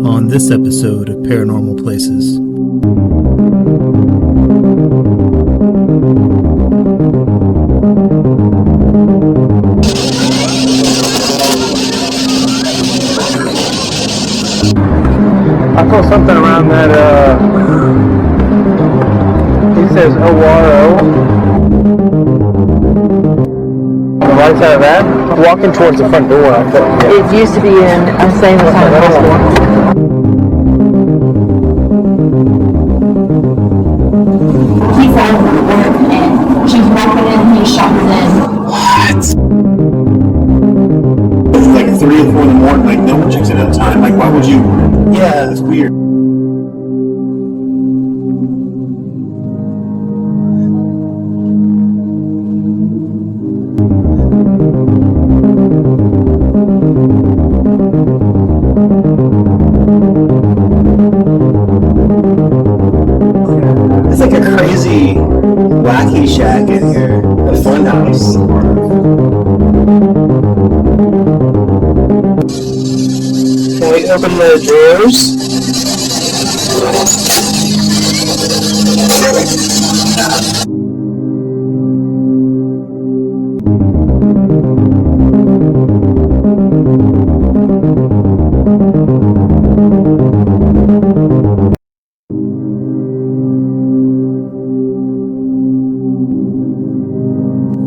on this episode of Paranormal Places. I saw something around that, he says ORO. On the right side of that, walking towards the front door. I thought, It used to be in a St. Hospital. He's out of work and she's walking in, he shots in. What? It's like 3 or 4 in the morning, like no one checks it at a time. Like, why would you? Yeah, it's weird. It's like a crazy, wacky shack in here. A fun house. can we open the drawers?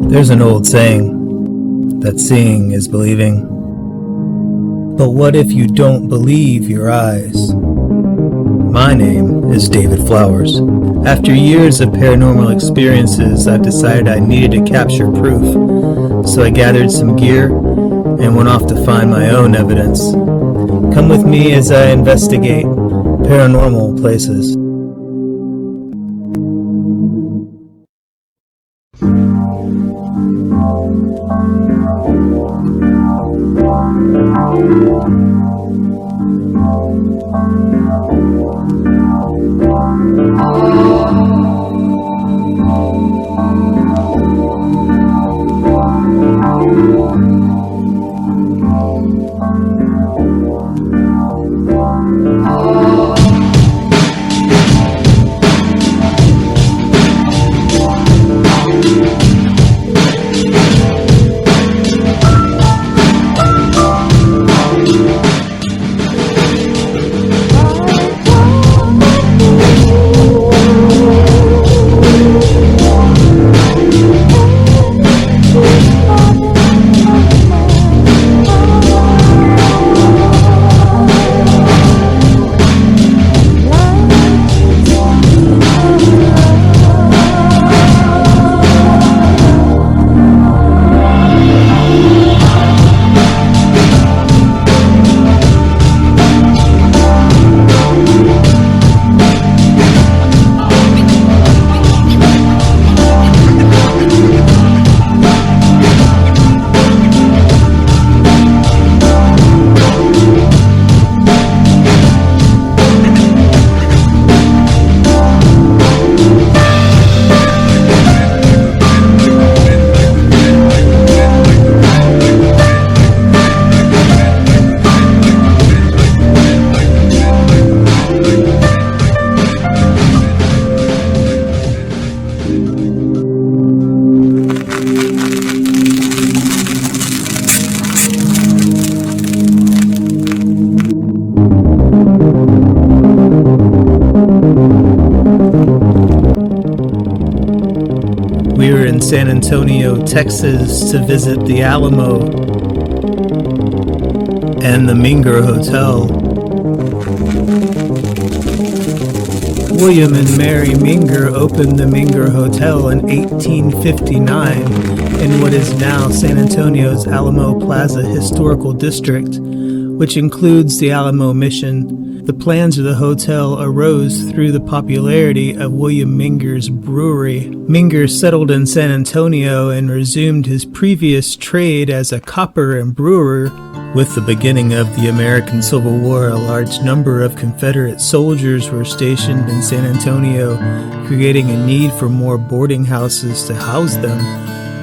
There's an old saying that seeing is believing. But what if you don't believe your eyes? My name is David Flowers. After years of paranormal experiences, I decided I needed to capture proof. So I gathered some gear and went off to find my own evidence. Come with me as I investigate paranormal places. We were in San Antonio, Texas to visit the Alamo and the Menger Hotel. William and Mary Menger opened the Menger Hotel in 1859 in what is now San Antonio's Alamo Plaza Historical District, which includes the Alamo Mission. The plans of the hotel arose through the popularity of William Menger's brewery. Menger settled in San Antonio and resumed his previous trade as a copper and brewer. With the beginning of the American Civil War, a large number of Confederate soldiers were stationed in San Antonio, creating a need for more boarding houses to house them.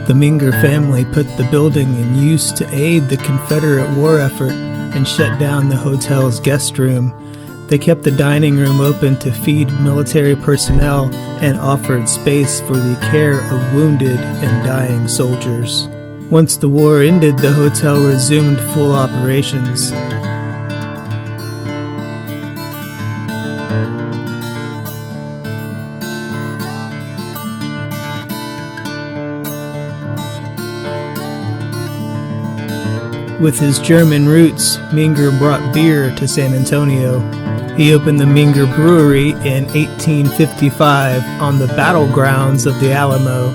The Menger family put the building in use to aid the Confederate war effort. and shut down the hotel's guest room. They kept the dining room open to feed military personnel and offered space for the care of wounded and dying soldiers. Once the war ended, the hotel resumed full operations. With his German roots, Menger brought beer to San Antonio. He opened the Menger Brewery in 1855 on the battlegrounds of the Alamo.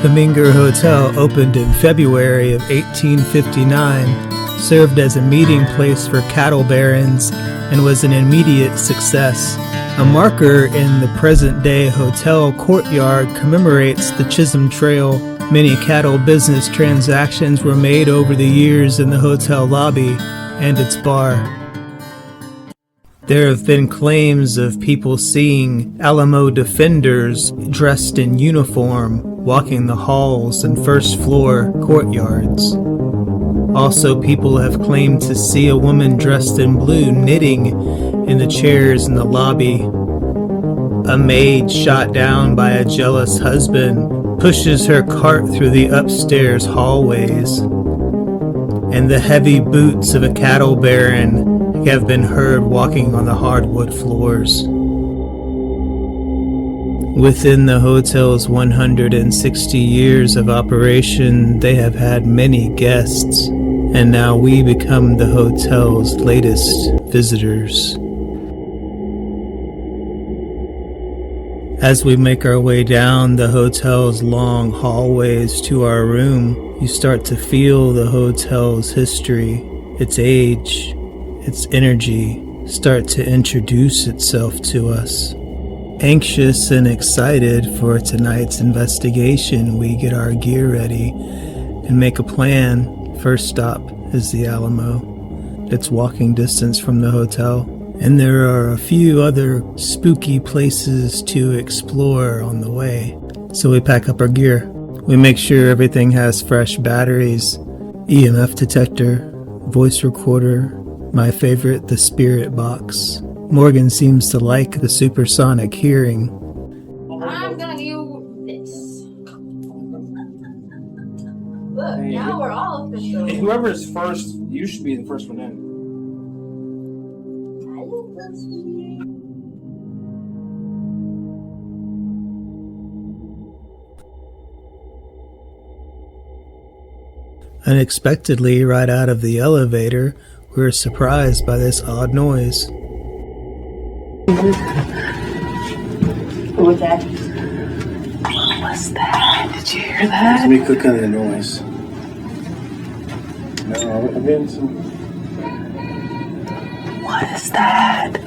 The Menger Hotel opened in February of 1859, served as a meeting place for cattle barons, and was an immediate success. A marker in the present-day hotel courtyard commemorates the Chisholm Trail. Many cattle business transactions were made over the years in the hotel lobby and its bar. There have been claims of people seeing Alamo defenders dressed in uniform walking the halls and first-floor courtyards. Also, people have claimed to see a woman dressed in blue knitting in the chairs in the lobby. A maid shot down by a jealous husband pushes her cart through the upstairs hallways. And the heavy boots of a cattle baron have been heard walking on the hardwood floors. Within the hotel's 160 years of operation, they have had many guests, and now we become the hotel's latest visitors. As we make our way down the hotel's long hallways to our room, you start to feel the hotel's history, its age, its energy start to introduce itself to us. Anxious and excited for tonight's investigation, we get our gear ready and make a plan. First stop is the Alamo. It's walking distance from the hotel, and there are a few other spooky places to explore on the way. So we pack up our gear. We make sure everything has fresh batteries, EMF detector, voice recorder, my favorite, the spirit box. Morgan seems to like the supersonic hearing. I'm gonna do this. Look, now we're all official. Whoever is first, you should be the first one in. Unexpectedly, right out of the elevator, we're surprised by this odd noise. What was that? What was that? Did you hear that? Let me click on the noise. No, I didn't. What is that?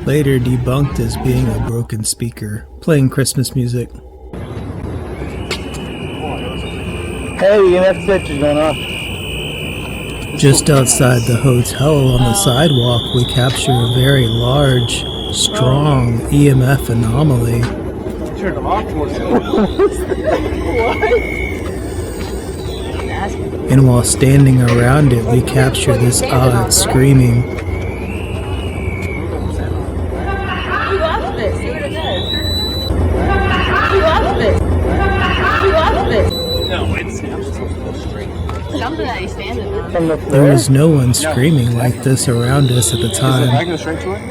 Later debunked as being a broken speaker, playing Christmas music. Hey, EMF detector's going off. Just outside the hotel on the sidewalk, we capture a very large, strong EMF anomaly. Turned them off for And while standing around it, we capture this odd screaming. He lost this. See what it does. He lost this. He lost this. No, it's straight. Something that he's standing on. From the There was no one screaming like this around us at the I time. go straight to it?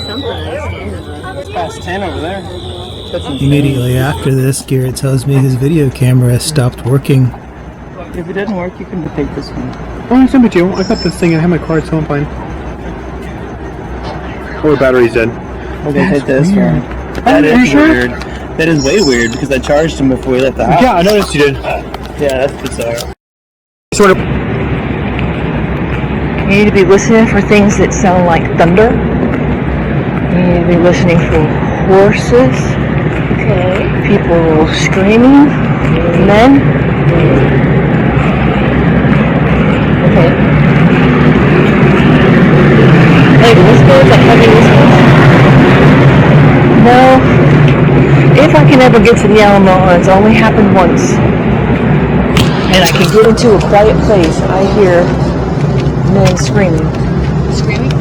Something that he's standing on. It's past 10 over there. Immediately after this, Garrett tells me his video camera has stopped working. If it doesn't work, you can take this one. Oh, it's no big deal. I got this thing. I have my card, so I'm fine. Oh, battery's dead. Okay, hit this one. That is weird. That is way weird because I charged him before we left the house. Yeah, I noticed you did. Yeah, that's bizarre. Sort of. You need to be listening for things that sound like thunder. You need to be listening for horses. Okay. People screaming. Men. Okay. Like whispers, like heavy whispers. No. I can ever get to the Alamo, and it's only happened once, and I can get into a quiet place, I hear men screaming. Screaming?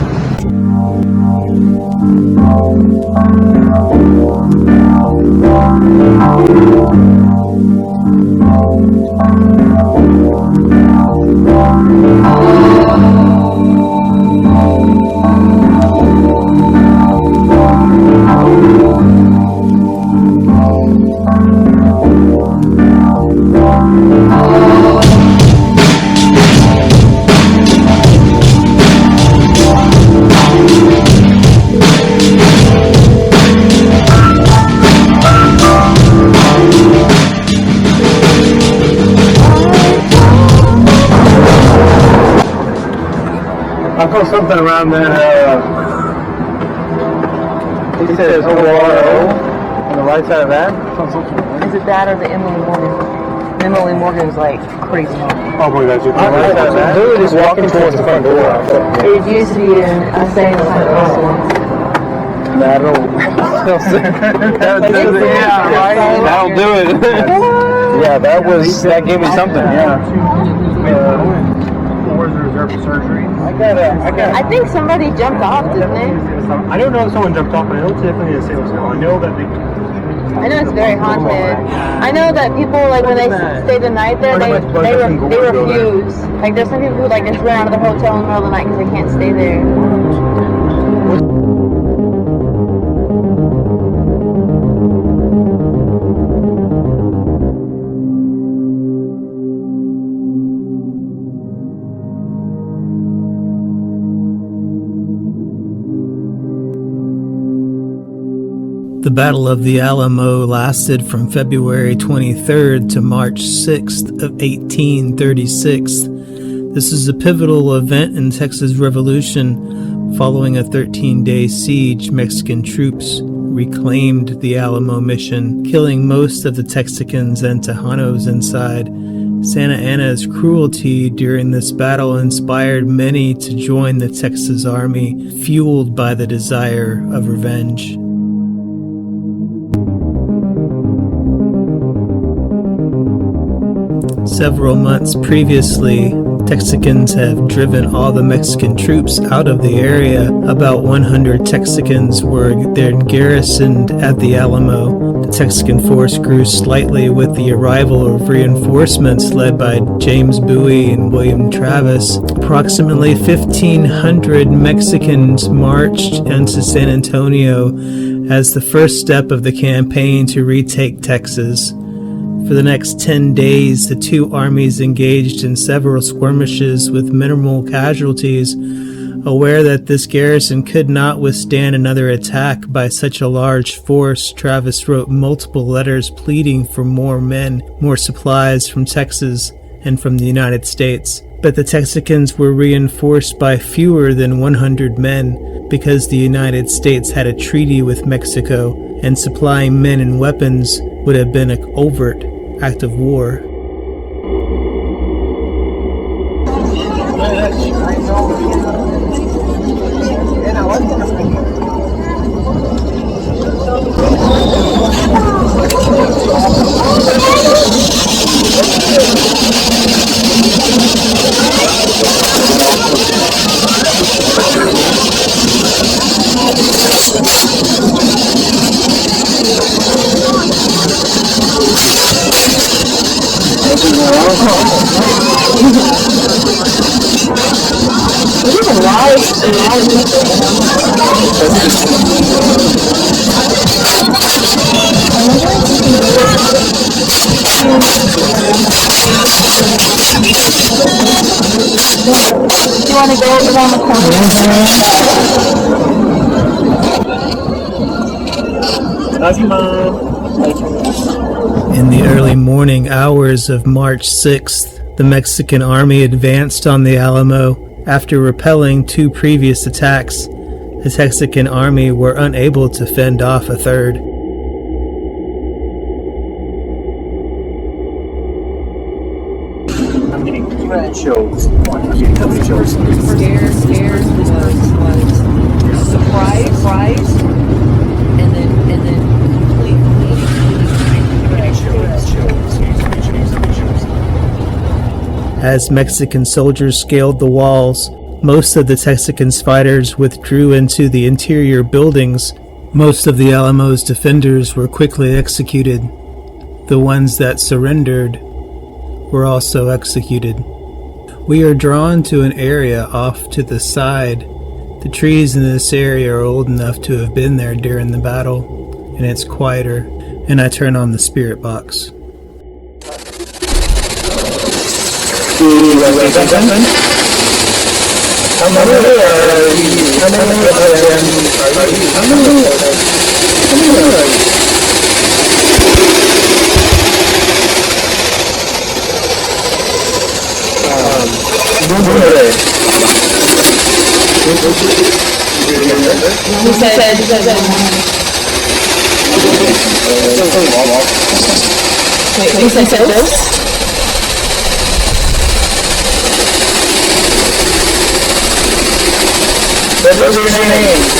I saw something around there. He says ORO on the right side of that. Is it that or the Emily Morgan? Emily Morgan's like crazy. Oh my gosh, On the right side of that. Literally just walking towards the front door. It used to be a saying behind the restaurant. That'll do it. Yeah, that gave me something. Yeah. Floors are reserved for surgery. I think somebody jumped off, didn't they? I don't know if someone jumped off, but I know it's definitely a sales girl. I know that they. I know it's very haunted. I know that people, like, when they stay the night there, they refuse. Like, there's some people who, like, just run out of the hotel in the middle of the night because they can't stay there. The Battle of the Alamo lasted from February 23rd to March 6th of 1836. This is a pivotal event in Texas Revolution. Following a 13-day siege, Mexican troops reclaimed the Alamo mission, killing most of the Texicans and Tejanos inside. Santa Anna's cruelty during this battle inspired many to join the Texas Army, fueled by the desire of revenge. Several months previously, Texicans have driven all the Mexican troops out of the area. About 100 Texicans were then garrisoned at the Alamo. The Texican force grew slightly with the arrival of reinforcements led by James Bowie and William Travis. Approximately 1,500 Mexicans marched into San Antonio as the first step of the campaign to retake Texas. For the next 10 days, the two armies engaged in several skirmishes with minimal casualties. Aware that this garrison could not withstand another attack by such a large force, Travis wrote multiple letters pleading for more men, more supplies from Texas and from the United States. But the Texicans were reinforced by fewer than 100 men because the United States had a treaty with Mexico, and supplying men and weapons would have been an overt act of war. Do you want to go around the corner? Love you, Mom. In the early morning hours of March 6th, the Mexican army advanced on the Alamo. After repelling two previous attacks, the Texican army were unable to fend off a third. I'm getting chills. I'm getting totally chills. Scares was surprise, and then complete As Mexican soldiers scaled the walls, most of the Texicans' fighters withdrew into the interior buildings. Most of the Alamo's defenders were quickly executed. The ones that surrendered were also executed. We are drawn to an area off to the side. The trees in this area are old enough to have been there during the battle, and it's quieter, and I turn on the spirit box. Wait, you said this? What was your name?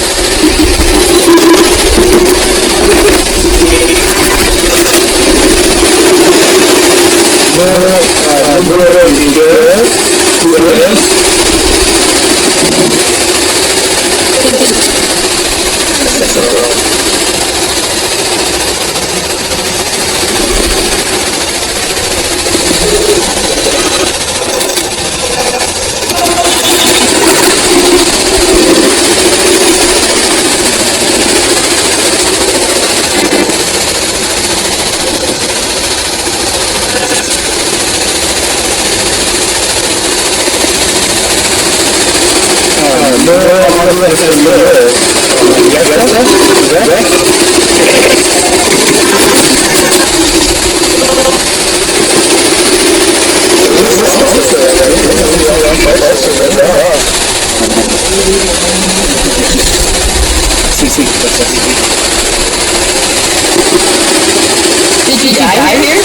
Did you die here?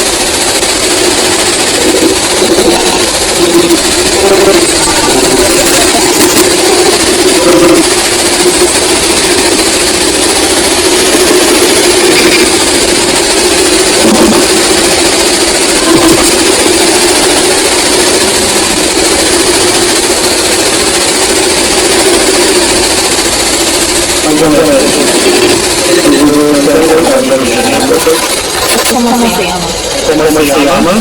¿Cómo se llama?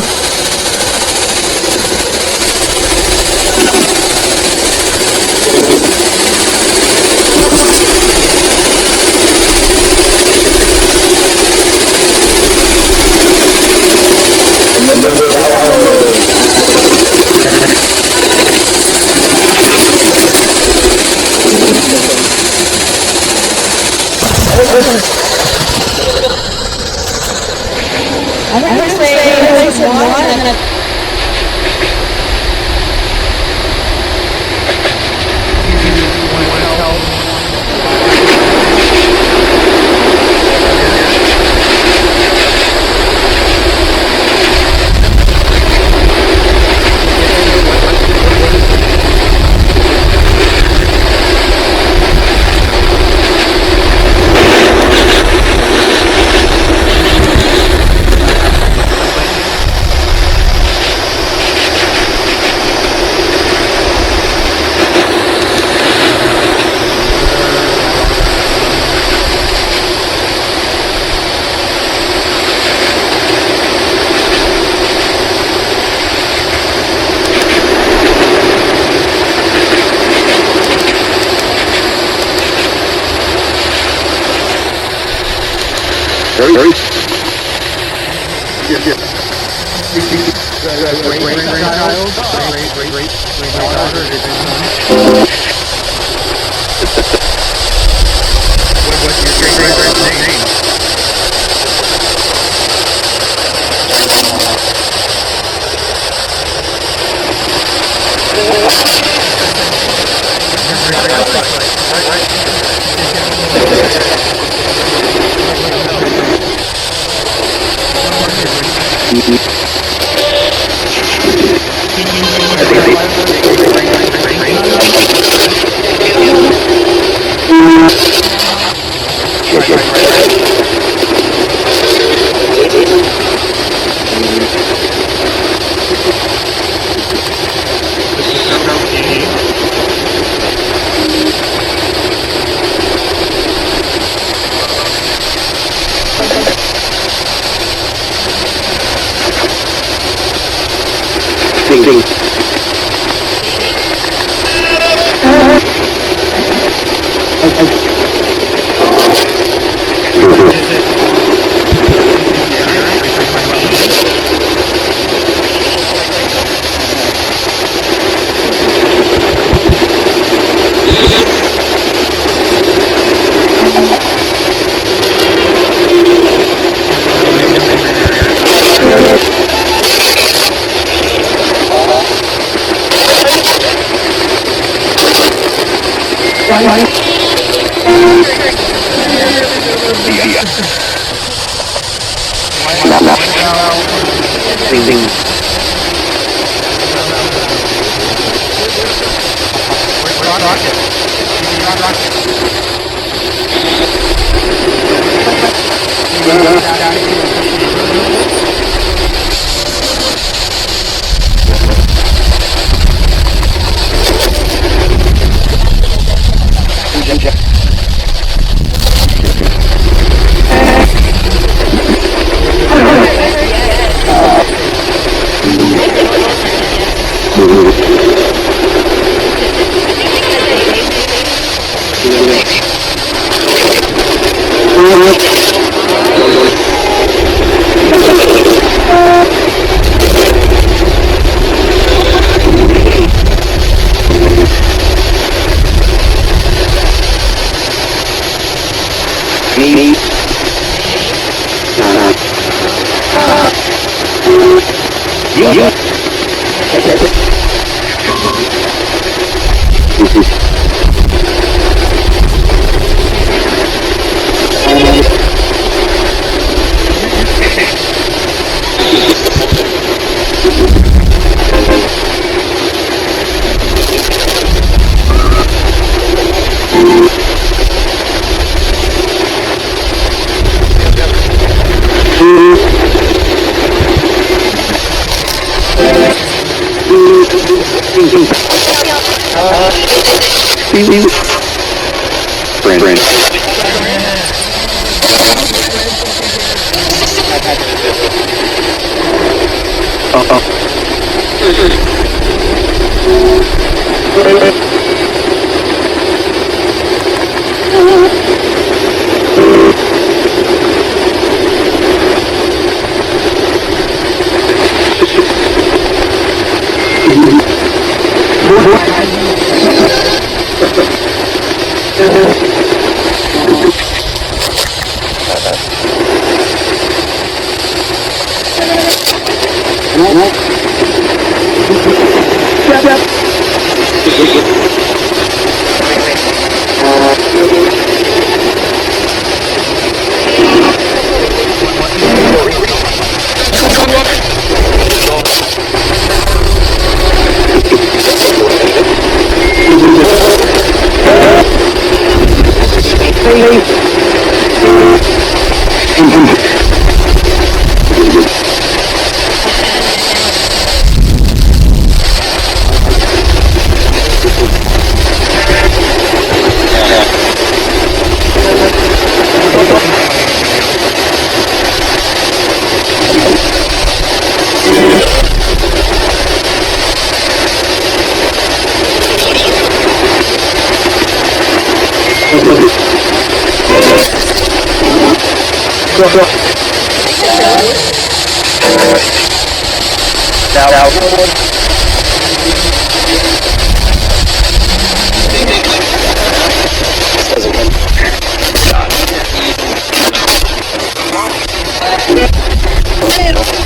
I'm gonna say one.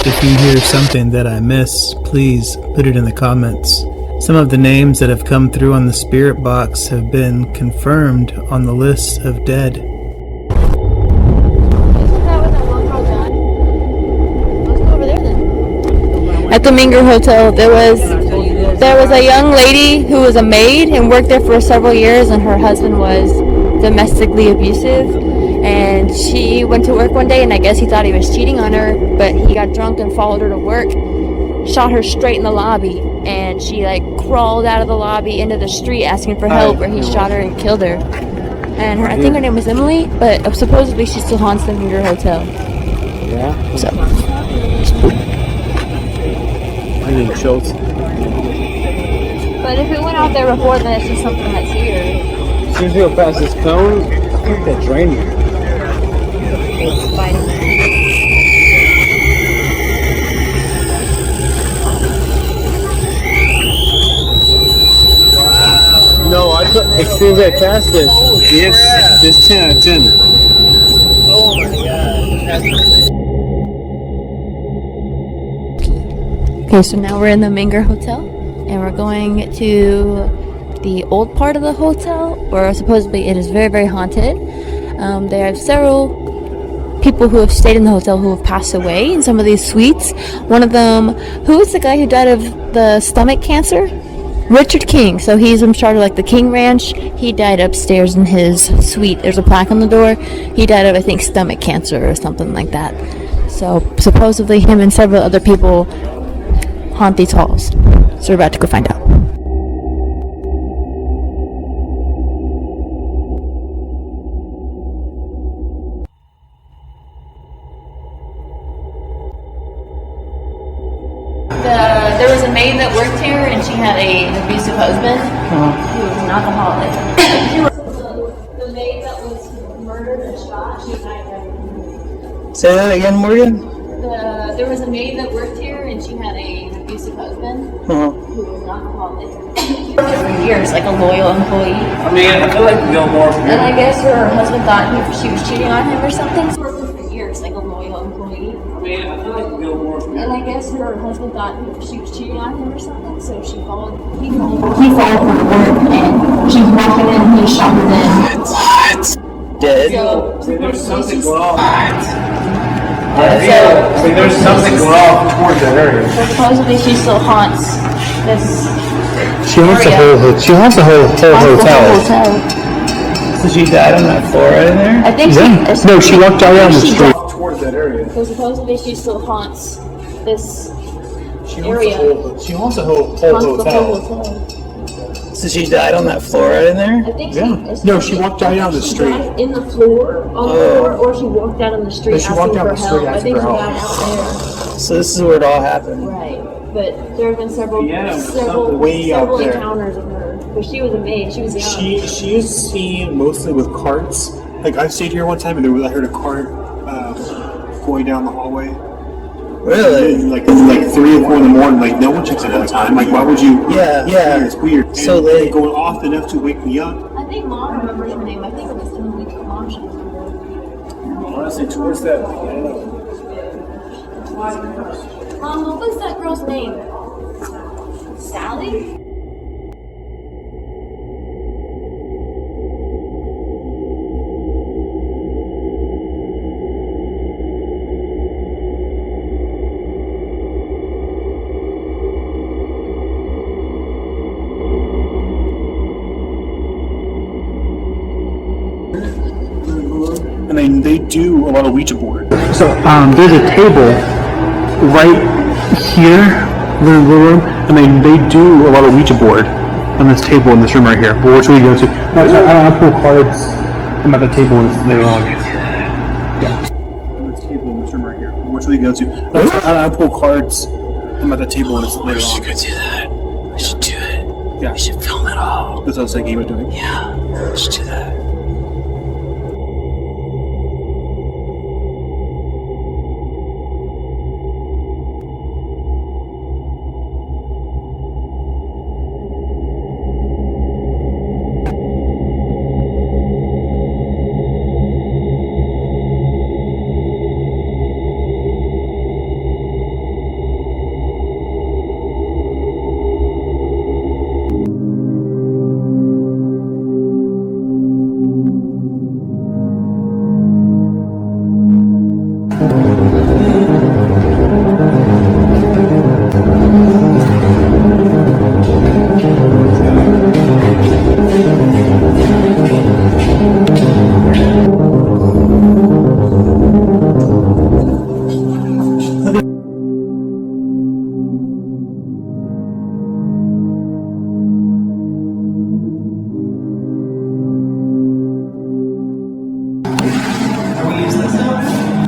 If you hear something that I miss, please put it in the comments. Some of the names that have come through on the spirit box have been confirmed on the list of dead. At the Menger Hotel, there was a young lady who was a maid and worked there for several years, and her husband was domestically abusive. And she went to work one day, and I guess he thought he was cheating on her, but he got drunk and followed her to work, shot her straight in the lobby, and she crawled out of the lobby into the street asking for help, where he shot her and killed her. And I think her name was Emily, but supposedly she still haunts the Menger Hotel. Yeah. So I Eating Schultz. But if we went out there before, then it's just something that's here. As soon as we go past this cone, I think that's reindeer. It's fighting. No, I put, as soon as I pass this, this 10 out of 10. Oh my god. Okay, so now we're in the Menger Hotel, and we're going to the old part of the hotel, where supposedly it is very, very haunted. There are several people who have stayed in the hotel who have passed away in some of these suites. One of them, who was the guy who died of the stomach cancer? Richard King. So he's in charge of like the King Ranch. He died upstairs in his suite. There's a plaque on the door. He died of, I think, stomach cancer or something like that. So supposedly him and several other people haunt these halls. So we're about to go find out. There was a maid that worked here, and she had an abusive husband who was an alcoholic. The maid that was murdered and shot, she died of. Say that again, Morgan? There was a maid that worked here, and she had an abusive husband Uh-huh. who was an alcoholic. She worked here for years, like a loyal employee. I mean, I feel like we go more. And I guess her husband thought she was cheating on him or something. She worked here for years, like a loyal employee. I mean, I feel like we go more. And I guess her husband thought she was cheating on him or something, so he called He followed her to work and she was walking in and he shot her dead. Dead? so There's something going on. so There's something going on towards that area. supposedly she still haunts this She haunts the whole. She haunts the whole hotel. So she died on that floor right in there? I think Yeah. she No, she walked out on the she street. died. Towards that area. So supposedly she still haunts this She area. She haunts the whole haunts the whole hotel. hotel. So she died on that floor right in there? I think Yeah. No, she walked out on the street. died in the floor, on the floor, or she walked out on the street No, she asking walked out for the street help. I asking think she for died help. out there. So this is where it all happened. Right, but there have been several way out several there. encounters of her. But she was a maid. She was young. She is seen mostly with carts. Like I stayed here one time and I heard a cart going down the hallway. Really? Like 3 or 4 in the morning. Like no one checks it at a time. Like why would you? Yeah. It's weird. So and late. going off enough to wake me up. I think Mom remembers her name. I think it was Emily Mom. She remembered. Honestly, towards that. Mom, what was that girl's name? Sally? I mean, they do a lot of Ouija board. So there's a table right here in the room. I mean, they do a lot of Ouija board on this table in this room right here. But which we go to? No, I pull cards. I'm at the table later on. Yeah. On this table in this room right here. Which we go to? I pull cards. I'm at the table later on. We should go do that. We should do it. Yeah. We should film it all. That's what I was thinking about doing. Yeah, we should do that.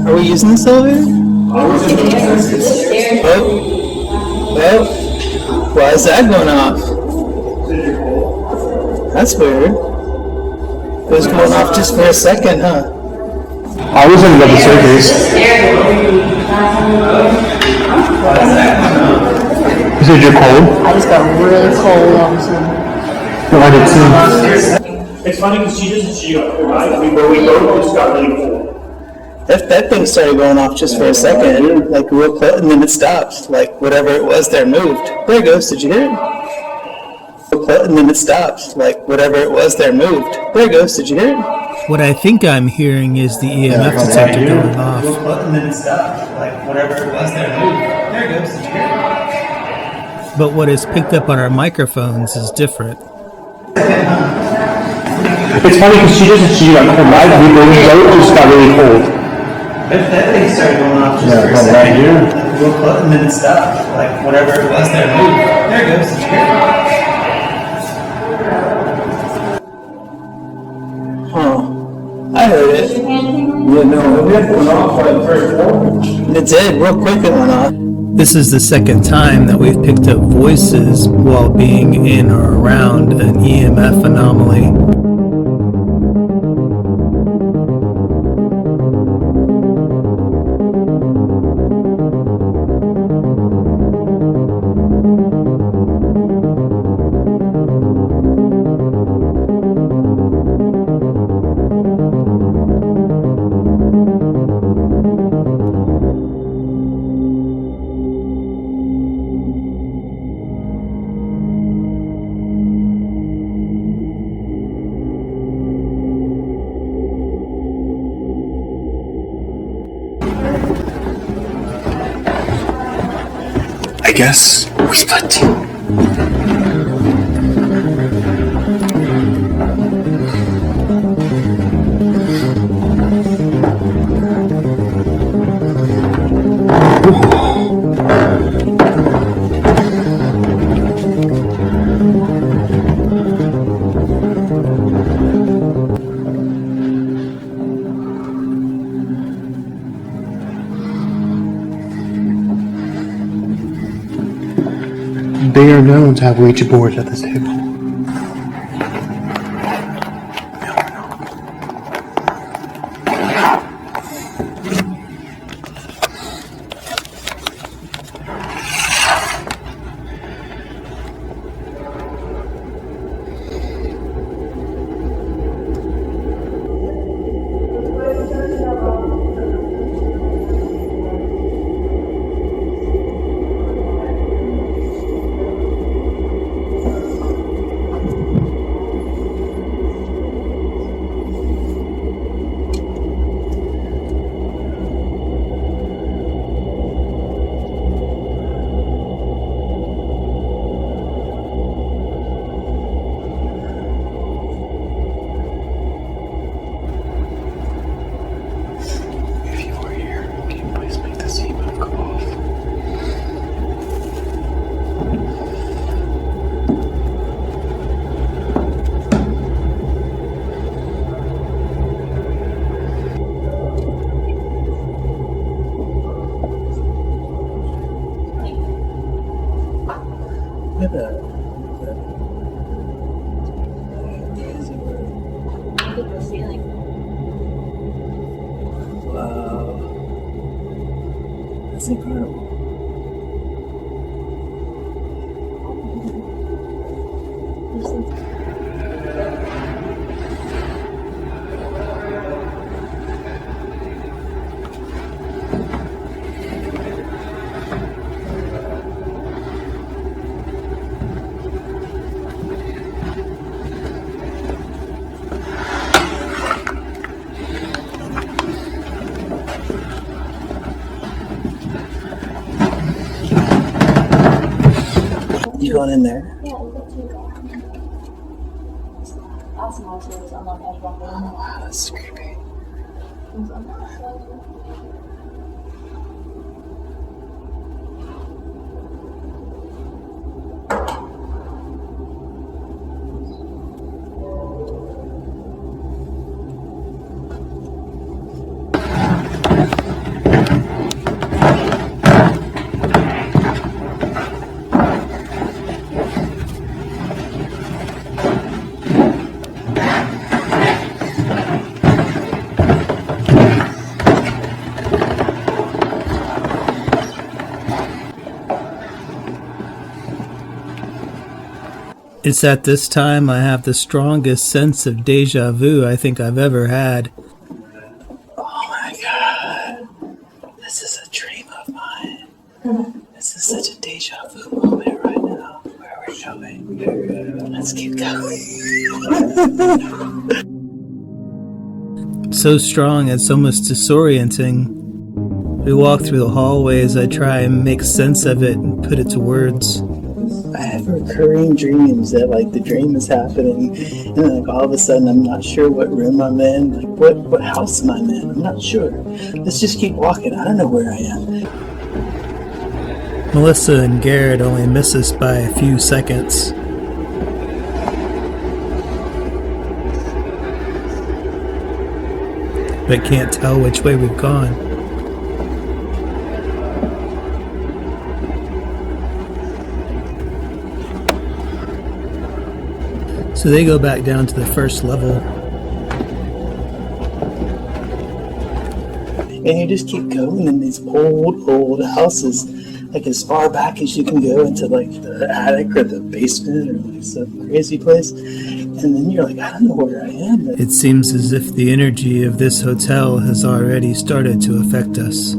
Are we using this elevator? Oh. Well, why is that going off? That's weird. It was going off just for a second, huh? I was in the circus. You said you're cold? I just got really cold all of a sudden. No, I did too. It's funny because she got cold, right? I mean, where we both just got really cold. That thing started going off just for a second, like real close, and then it stopped. Like whatever it was there moved. There it goes. Did you hear it? Real close, and then it stopped. Like whatever it was there moved. There it goes. Did you hear it? What I think I'm hearing is the EMF detector going off. And then it stopped. Like whatever it was there moved. There it goes. Did you hear it? But what is picked up on our microphones is different. It's funny because she got cold. I mean, we both just got really cold. That thing started going off just for a second. Right here. Real close, and then it stopped. Like whatever it was there moved. There it goes. Did you hear it? Huh. I heard it. Yeah, no, it went off like very cold. It did. Real quick it went off. This is the second time that we've picked up voices while being in or around an EMF anomaly. I guess we split. They are known to have Ouija boards at this table. Wow. That's incredible. You going in there? Wow, that's creepy. It's at this time I have the strongest sense of deja vu I think I've ever had. Oh my god. This is a dream of mine. This is such a deja vu moment right now. Where are we going? Let's keep going. So strong it's almost disorienting. We walk through the hallways. I try and make sense of it and put it to words. I have recurring dreams that like the dream is happening and like all of a sudden I'm not sure what room I'm in, like what house am I in? I'm not sure. Let's just keep walking. I don't know where I am. Melissa and Garrett only miss us by a few seconds. But can't tell which way we've gone. So they go back down to the first level. And you just keep going in these old houses, like as far back as you can go into like the attic or the basement or like some crazy place. And then you're like, I don't know where I am. It seems as if the energy of this hotel has already started to affect us.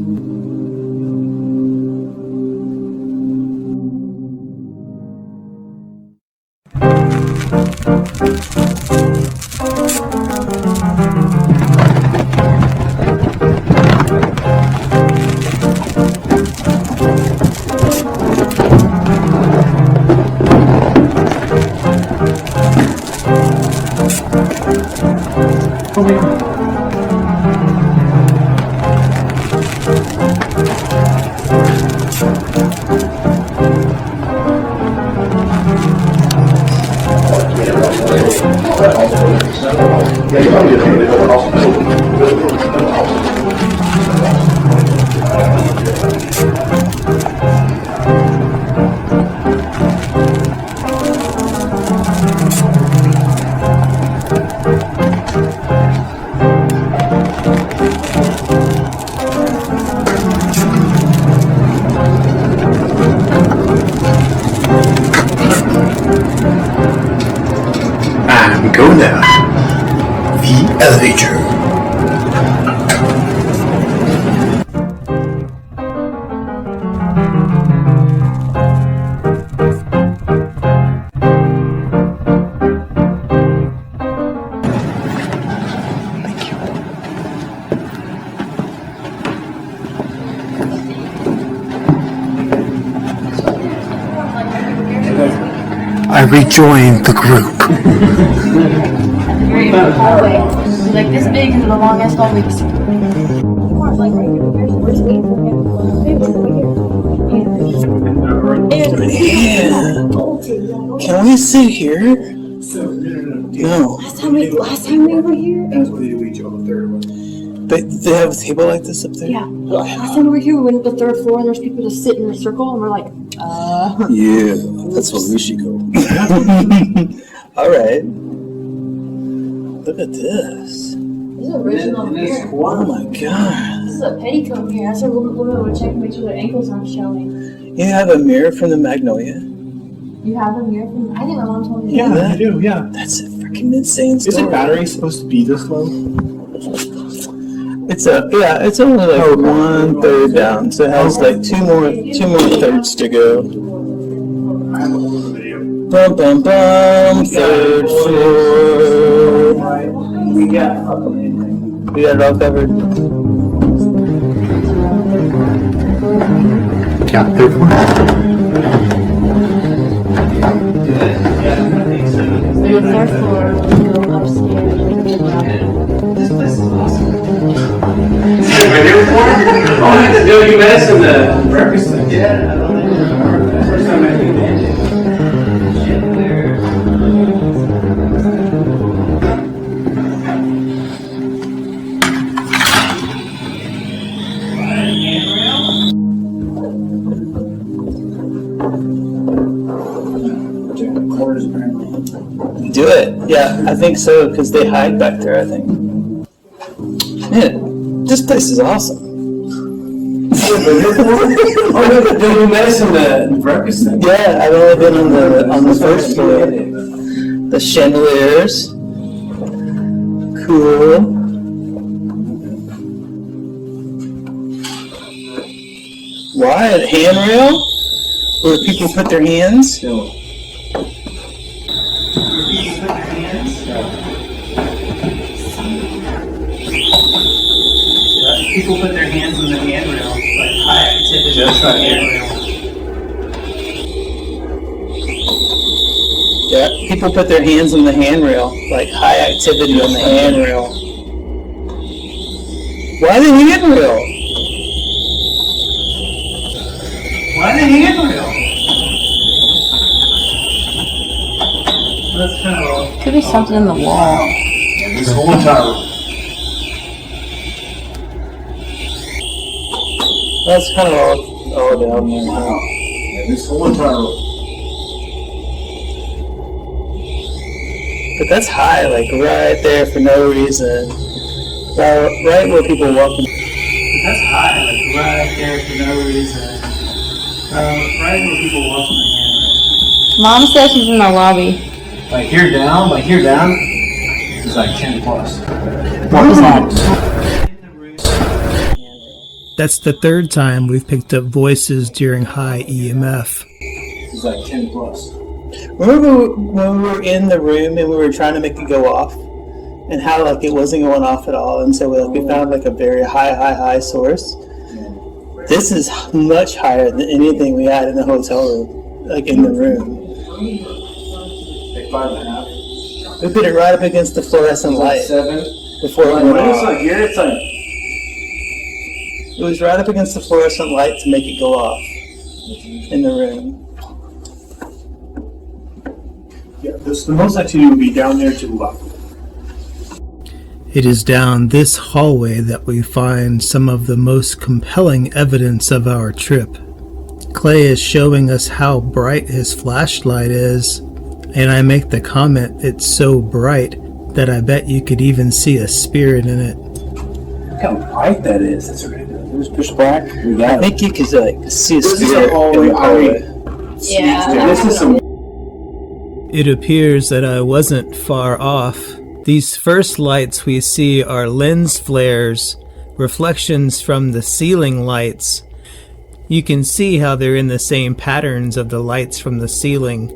And we go now. The elevator. I rejoined the group. You're in the hallway. It's like this big into the longest hallway. Yeah. Can we sit here? No. Last time we were here, But they have a table like this up there? yeah. Last time we were here, we went to the third floor and there's people just sitting in a circle and we're like, Yeah, that's where we should go. All right. Look at this. this is original mirror. Oh my god. This is a petticoat mirror. That's a woman would check and make sure their ankles aren't showing. You have a mirror from the Magnolia? You have a mirror from, I think my mom told me Yeah, that. I do, yeah. That's a freaking insane story. Isn't battery supposed to be this low? It's only like 1/3 down, so it has like two more thirds to go. Bum bum bum, third floor. We got it all covered. Yeah, third floor. The third floor, we go upstairs. This place is awesome. Dude, you met us in the breakfast thing. Yeah, I don't know. First time I met you. Do it. Yeah, I think so, because they hide back there, I think. Man, this place is awesome. Did you met us in the breakfast thing? Yeah, I've only been on the first floor. The chandeliers. Cool. Why? A handrail? Where people put their hands? People put their hands on the handrail, like high activity on the handrail. Yeah, people put their hands on the handrail, like high activity on the handrail. Why the handrail? Why the handrail? That's kind of Could be something in the wall. This whole entire That's kind of all down there. this whole entire But that's high, like right there for no reason. Right where people walk. that's high, like right there for no reason. Right where people walk on the handrail. Mom says she's in the lobby. like here down, it's like 10 plus. What was that? That's the third time we've picked up voices during high EMF. It's like 10 plus. Remember when we were in the room and we were trying to make it go off, and how like it wasn't going off at all, and so we found like a very high source. This is much higher than anything we had in the hotel room, like in the room. Like 5.5. We put it right up against the fluorescent light 7. before it Like, went when it's off. like here, it's like It was right up against the fluorescent light to make it go off in the room. Yeah, the most activity would be down there to the left. It is down this hallway that we find some of the most compelling evidence of our trip. Clay is showing us how bright his flashlight is, and I make the comment it's so bright that I bet you could even see a spirit in it. look how bright that is. That's right. There's push back. We I got it. think you could like see a This is spirit a hallway. in the hallway. Yeah. This is some. It appears that I wasn't far off. These first lights we see are lens flares, reflections from the ceiling lights. You can see how they're in the same patterns of the lights from the ceiling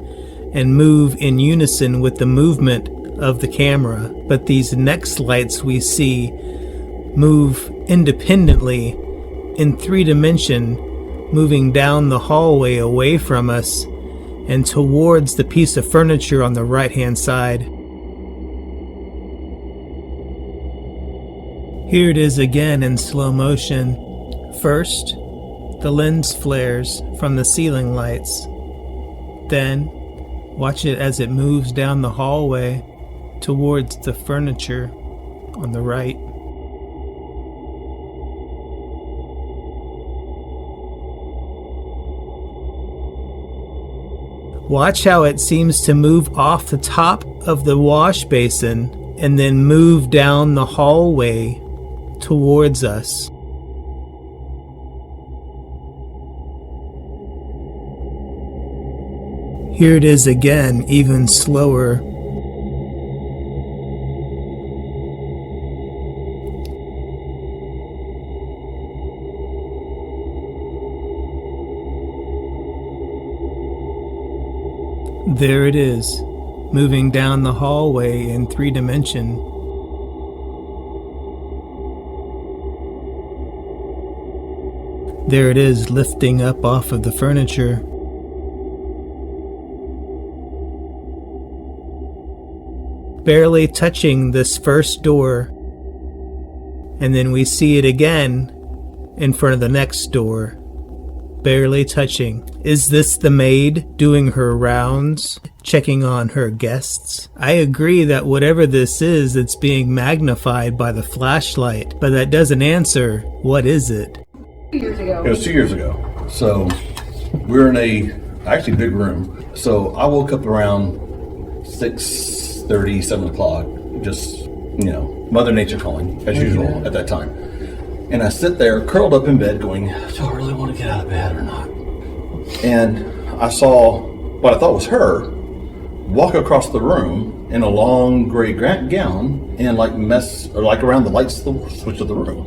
and move in unison with the movement of the camera. But these next lights we see move independently in 3-dimension, moving down the hallway away from us and towards the piece of furniture on the right-hand side. Here it is again in slow motion. First, the lens flares from the ceiling lights. Then, watch it as it moves down the hallway towards the furniture on the right. Watch how it seems to move off the top of the wash basin and then move down the hallway towards us. Here it is again, even slower. There it is, moving down the hallway in 3-dimension. There it is, lifting up off of the furniture. Barely touching this first door. And then we see it again in front of the next door. Barely touching. Is this the maid doing her rounds, checking on her guests? I agree that whatever this is, it's being magnified by the flashlight, but that doesn't answer what is it. It was 2 years ago. So we were in a actually big room. So I woke up around 6:30, 7 o'clock. Just, Mother Nature calling, as usual at that time. And I sit there curled up in bed going, do I really want to get out of bed or not? And I saw what I thought was her walk across the room in a long gray gown and like around the light switch of the room,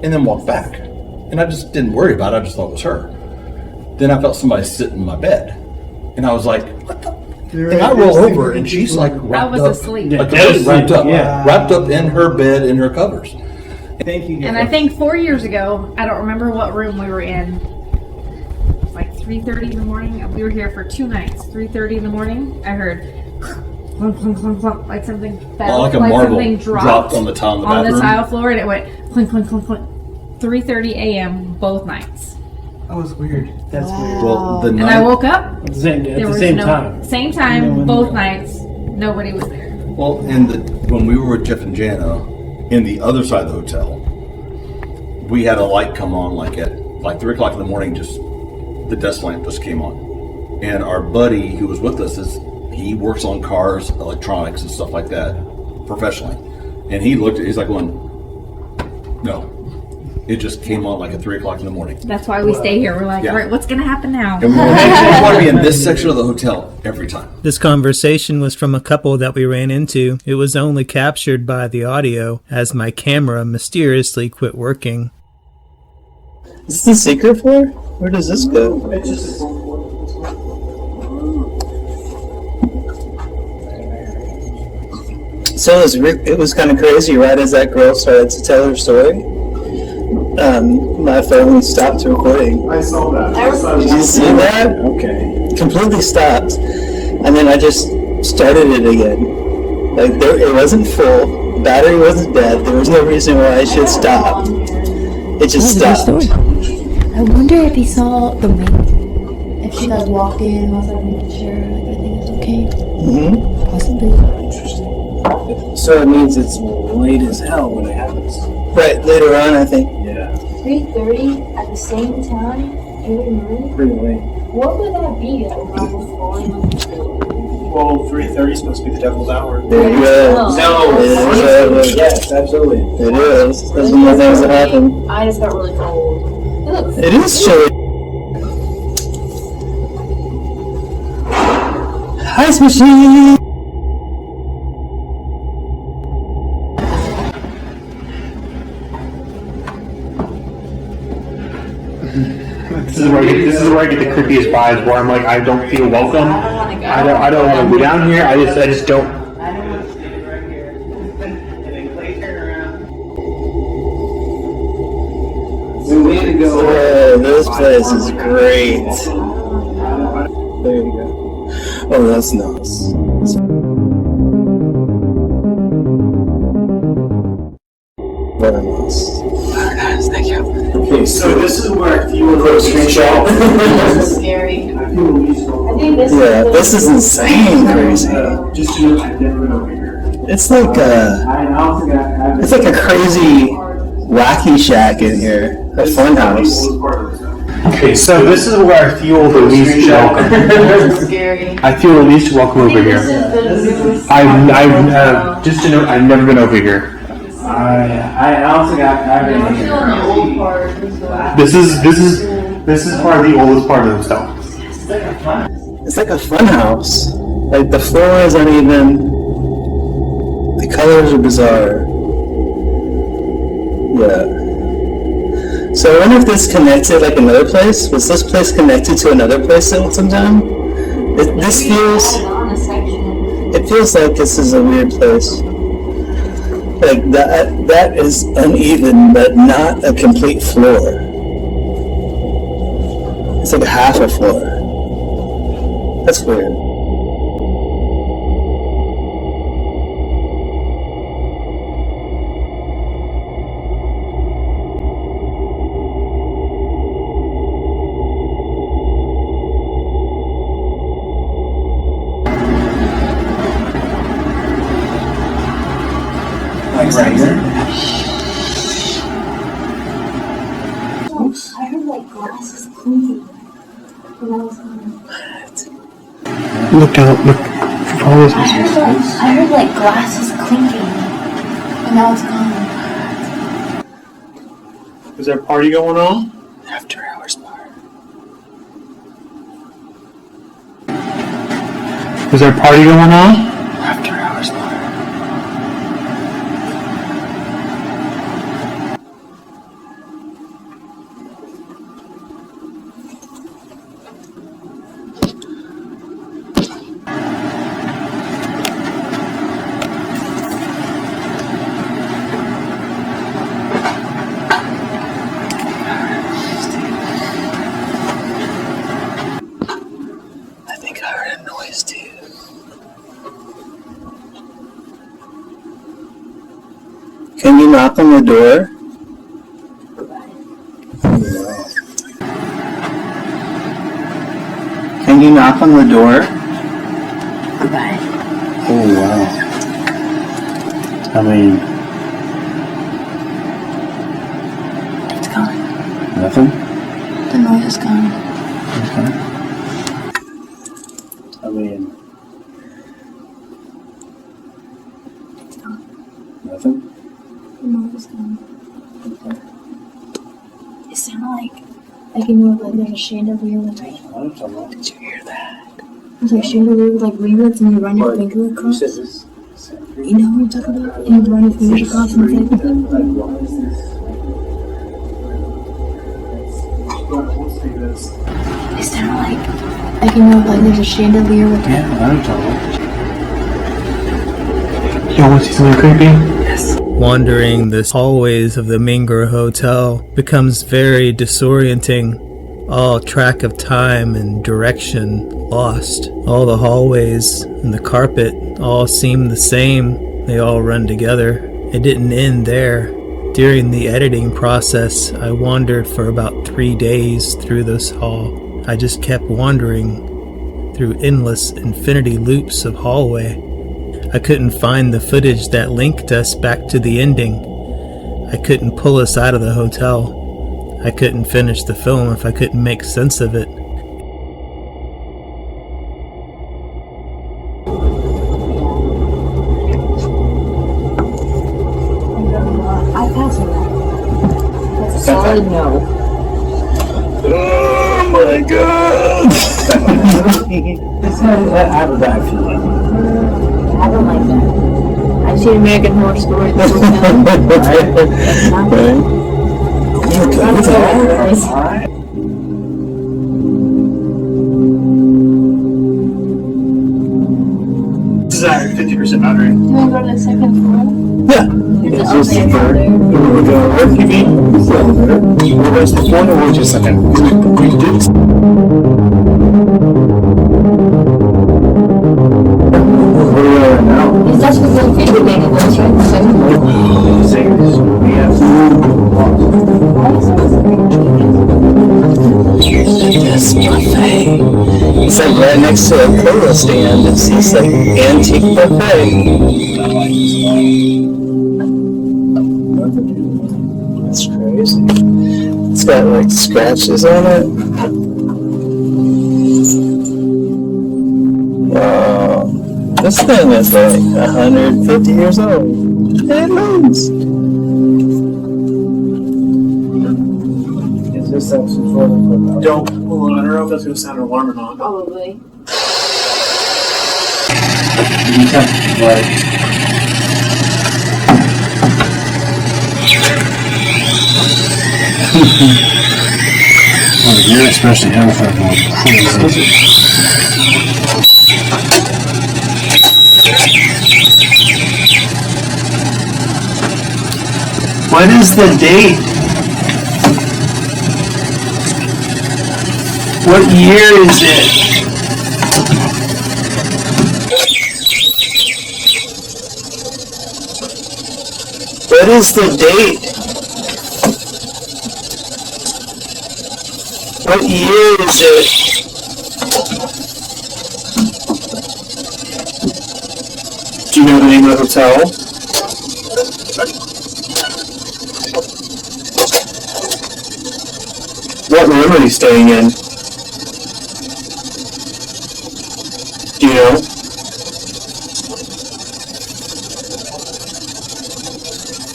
and then walk back. And I just didn't worry about it. I just thought it was her. Then I felt somebody sit in my bed, and I was like, what the? And I roll over, and she's like wrapped up, asleep. like wrapped up in her bed in her covers. And I think 4 years ago, I don't remember what room we were in. Like 3:30 in the morning. We were here for 2 nights. 3:30 in the morning, I heard clunk, clunk, clunk, clunk, like something fell, like a marble something dropped on the tile in the bathroom. on the tile floor, and it went clunk, clunk, clunk, clunk. 3:30 a.m. both nights. That was weird. That's weird. Well, the And night, I woke up. At the same time. Same time, both nights. Nobody was there. well, when we were with Jeff and Jana in the other side of the hotel, we had a light come on like at 3 o'clock in the morning. Just the desk lamp just came on, and our buddy who was with us he works on cars, electronics, and stuff like that professionally. And he's like going, no, it just came on like at 3 o'clock in the morning. That's why we stay here. We're like, all right, what's going to happen now? And we want to be in this section of the hotel every time. This conversation was from a couple that we ran into. It was only captured by the audio as my camera mysteriously quit working. Is this the secret floor? Where does this go? So it was kind of crazy, right as that girl started to tell her story. My phone stopped recording. I saw that. Did you see that? Okay. Completely stopped. And then I just started it again. Like, it wasn't full, battery wasn't dead, there was no reason why I should stop. It just stopped. I wonder if he saw the maid. If she like walked in and was like making sure everything is okay. Mm-hmm. Possibly. So it means it's late as hell when it happens. Right, later on, I think. Yeah. 3:30 at the same time every night? Pretty late. What would that be if I was falling on the floor? Well, 3:30 is supposed to be the devil's hour. There you go. No. It is. Yes, absolutely. It is. Those are the things that happen. I just got really cold. Ugh. It is chilly. Ice machine! This is where I get the creepiest vibes. Where I'm like, I don't feel welcome. I don't want to go down here. I just don't. I don't want to stand right here. And then Clay turn around. We need to go. Oh, this place is great. There you go. Oh, that's nice. Very nice. Very nice, thank you. Okay, so this is where I feel a little screenshot. This is scary. I feel a least I think this Yeah, this is insane crazy. Just so you know, I've never been over here. It's like a crazy wacky shack in here. A fun house. Okay, so this is where I feel the least welcome. This is scary. I feel the least welcome I over think here. this is the newest I've just to note, I've never been over here. I also got. I'm still in the old part. This is part of the oldest part of the hotel. It's like a fun house. Like the floors aren't even. The colors are bizarre. Yeah. So I wonder if this connected like another place. Was this place connected to another place at some time? This feels. It feels like this is a weird place. Like that is uneven, but not a complete floor. It's like half a floor. That's weird. Right here. I heard like glasses clinking. Look out! Look. Follow this. I heard like glasses clinking, and now it's gone. Is there a party going on? After hours bar. Is there a party going on? After hours bar. I think I heard a noise too. Can you knock on the door? Can you knock on the door? Oh, wow. I mean, It's gone. nothing? The noise is gone. Okay. I mean, nothing? The noise is gone. It sounded like you know, like there's a chandelier with like. I don't know. Did you hear that? There's like chandelier with like ringlets and you run your finger across. You said this? You know what I'm talking about? And you run your fingers across and it's like. It sounded like you know, like there's a chandelier with like. Yeah, I don't know. You want to see something creepy? Wandering the hallways of the Menger Hotel becomes very disorienting. All track of time and direction lost. All the hallways and the carpet all seem the same. They all run together. It didn't end there. During the editing process, I wandered for about 3 days through this hall. I just kept wandering through endless infinity loops of hallway. I couldn't find the footage that linked us back to the ending. I couldn't pull us out of the hotel. I couldn't finish the film if I couldn't make sense of it. I pass on that. That's a solid no. Oh my god! I have a bad feeling. I don't like that. I've seen American Horror Story. That's not Alright. This is our 50% battery. You want to go to the second floor? Yeah. There's It's an just elevator there. there. We'll go right TV. We'll rest the phone or we'll just second. We did. Where are we at now? Is that supposed to be anything in this, right? The second floor? This buffet. It's like right next to a cola stand. It's this like antique buffet. That's crazy. It's got like scratches on it. Wow. This thing is like 150 years old. It moves. Is this some sort of Don't. Hold on, I don't know if that's going to sound an alarm or not. Probably. Well, you're especially having that going crazy. What is the date? What year is it? What is the date? What year is it? Do you know the name of the hotel? What room are you staying in? Do you know?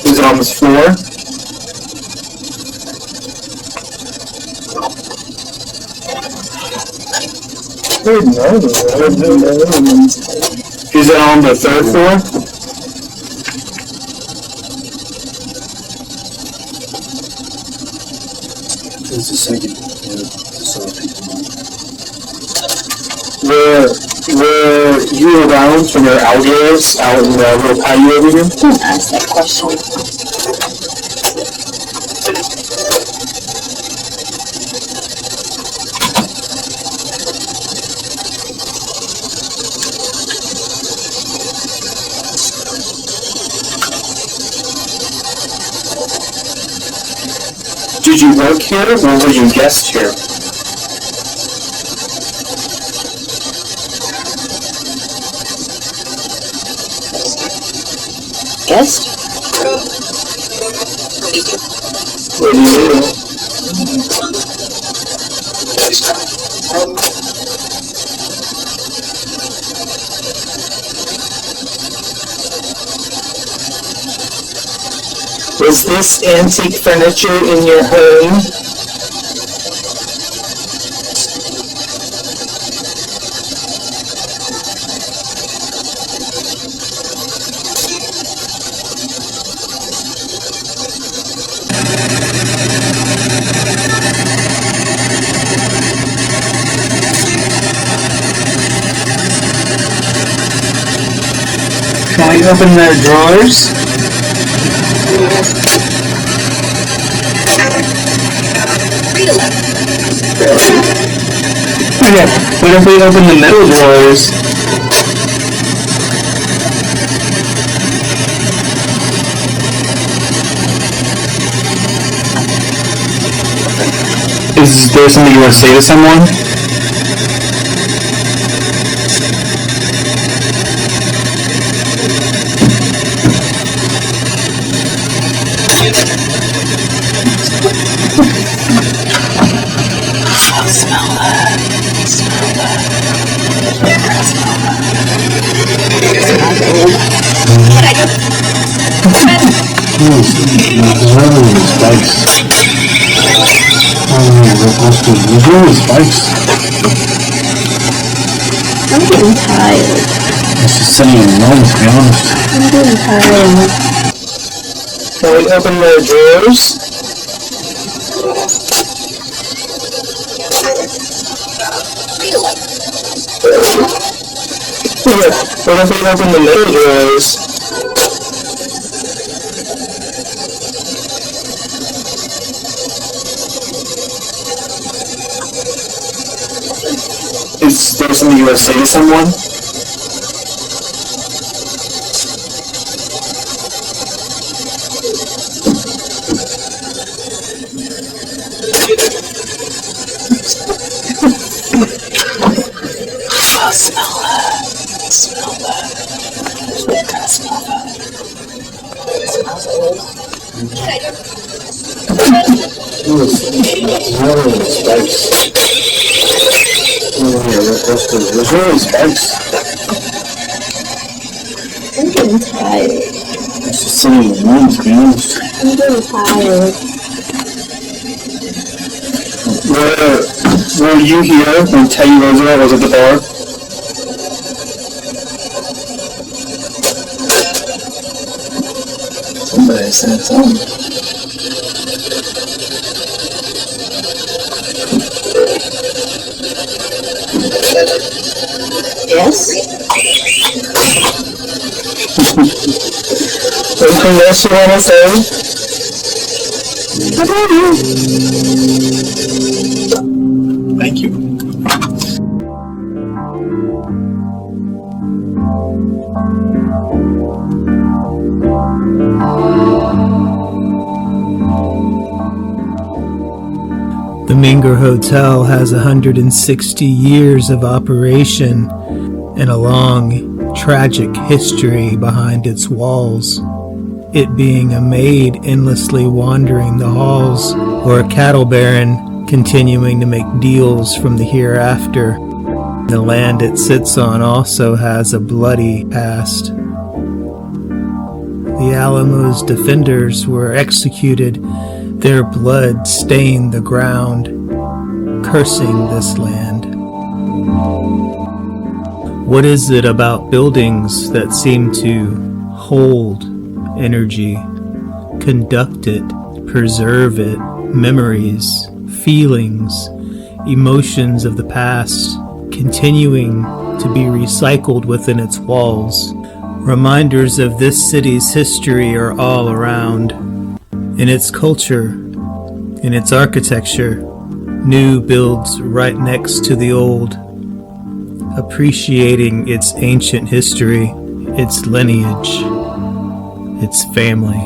Is it on this floor? Is it on the third floor? It's the second. Were you around for their outdoors out in the little patio over here? Don't ask that question. Did you work here or were you guests here? Guest? What do you do? Was this antique furniture in your home? Can we open their drawers? Okay, what if we open the middle drawers? Is there something you want to say to someone? I'm getting tired. It's just sitting alone, to be honest. I'm getting tired. Can we open their drawers? What if we open the middle drawers? Is there something you want to say to someone? Oh, smell that. Smell that. What kind of smell that? It smells old. There's really spice. I'm getting tired. It's just sitting alone, to be honest. I'm getting tired. Were you here when Teddy Roosevelt was at the bar? Somebody said something. Yes? Anything else you want to say? I love you. Thank you. The Menger Hotel has 160 years of operation and a long, tragic history behind its walls. It being a maid endlessly wandering the halls, or a cattle baron continuing to make deals from the hereafter. The land it sits on also has a bloody past. The Alamo's defenders were executed. Their blood stained the ground, cursing this land. What is it about buildings that seem to hold energy, conduct it, preserve it, memories, feelings, emotions of the past, continuing to be recycled within its walls? Reminders of this city's history are all around. In its culture, in its architecture, new builds right next to the old, appreciating its ancient history, its lineage, its family,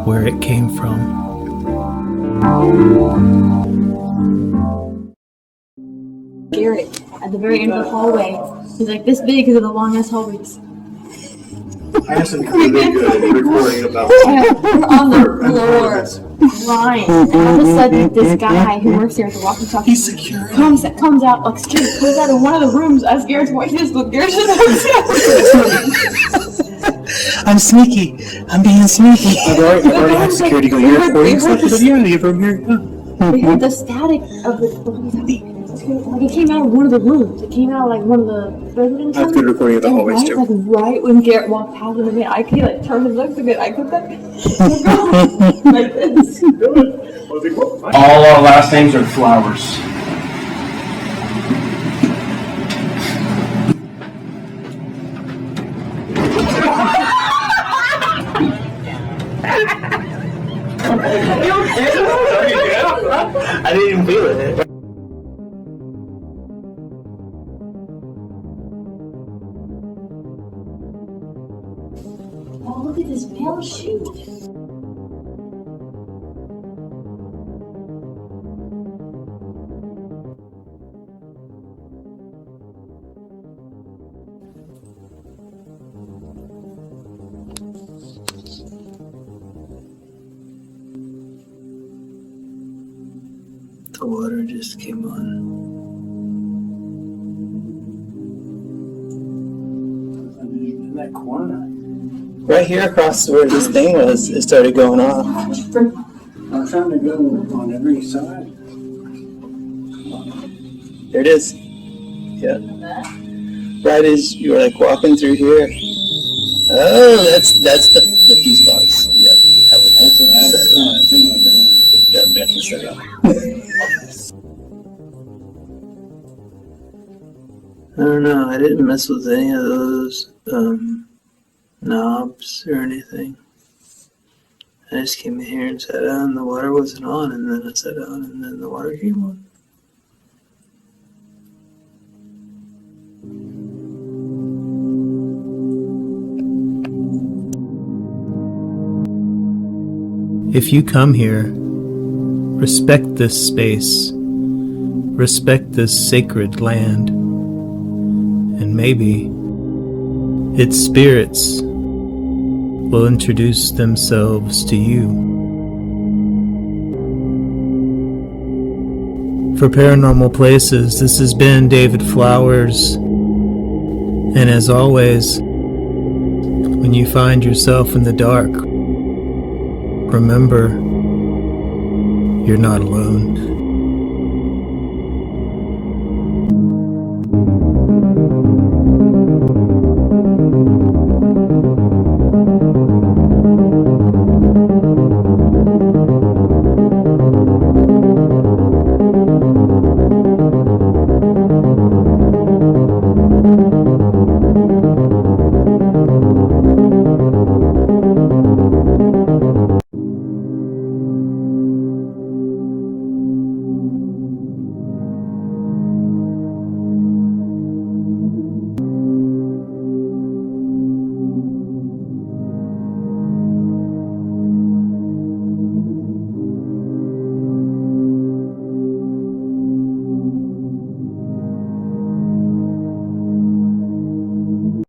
where it came from. Garrett, at the very end of the hallway, he's like this big because of the long ass hallways. I have some really good recording about We're on the floor, lying, and all of a sudden, this guy who works here at the walkie-talkie comes out like security comes out of one of the rooms as Garrett's watching this. But Garrett's just I'm sneaky. I'm being sneaky. I've already had security go, you're recording stuff? I said, yeah, you from here. they heard the static of the walkie-talkie. Like it came out of one of the rooms. It came out of like one of the residence I have good recording of the hallways too. Like right when Garrett walked past him, I could like turn and look at it. I could like this. All our last names are Flowers. I didn't even feel it. Oh, look at this parachute. The water just came on. In that corner. Right here across where this thing was, it started going off. I'm trying to go on every side. There it is. Yeah. Right as you were like walking through here. Oh, that's the fuse box. Yeah. That was That's thing like that. that definitely set up. I don't know. I didn't mess with any of those knobs or anything. I just came in here and sat down, and the water wasn't on, and then I sat down, and then the water came on. If you come here, respect this space, respect this sacred land, and maybe its spirits will introduce themselves to you. For Paranormal Places, this has been David Flowers, and as always, when you find yourself in the dark, remember, you're not alone.